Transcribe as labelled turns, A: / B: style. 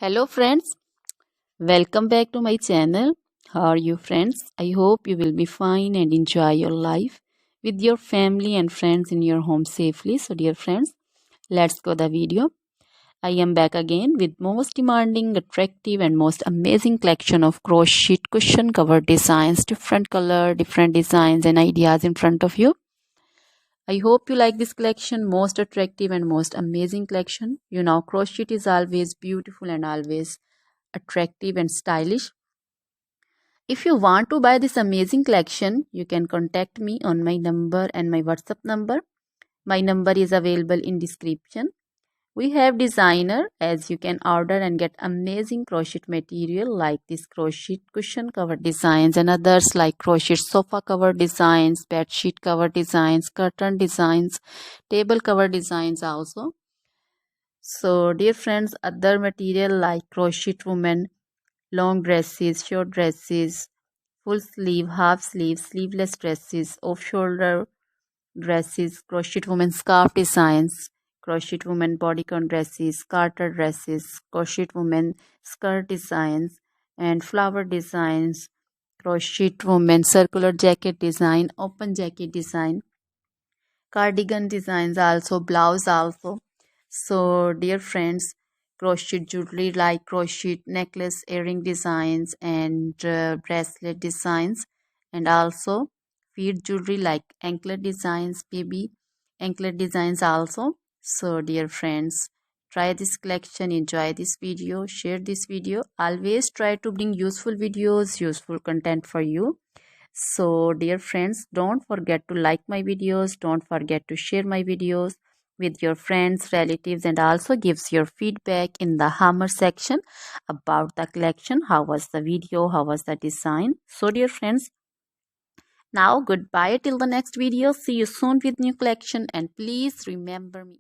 A: Hello friends, welcome back to my channel. How are you friends? I hope you will be fine and enjoy your life with your family and friends in your home safely. So dear friends, let's go the video. I am back again with most demanding, attractive and most amazing collection of crochet cushion cover designs, different color, different designs and ideas in front of you. I hope you like this collection, most attractive and most amazing collection. You know, crochet is always beautiful and always attractive and stylish. If you want to buy this amazing collection, you can contact me on my number and my WhatsApp number. My number is available in description. We have designer as you can order and get amazing crochet material like this crochet cushion cover designs and others like crochet sofa cover designs, bed sheet cover designs, curtain designs, table cover designs also. So dear friends, other material like crochet woman, long dresses, short dresses, full sleeve, half sleeve, sleeveless dresses, off shoulder dresses, crochet woman scarf designs, crochet woman bodycon dresses, garter dresses, crochet woman skirt designs, and flower designs, crochet woman circular jacket design, open jacket design, cardigan designs also, blouse also. So dear friends, crochet jewelry like crochet necklace, earring designs and bracelet designs, and also feet jewelry like anklet designs, baby anklet designs also. So dear friends, try this collection, enjoy this video, share this video. Always try to bring useful videos, useful content for you. So dear friends, don't forget to like my videos, don't forget to share my videos with your friends, relatives, and also gives your feedback in the hammer section about the collection. How was the video, how was the design? So dear friends, now goodbye till the next video. See you soon with new collection and please remember me.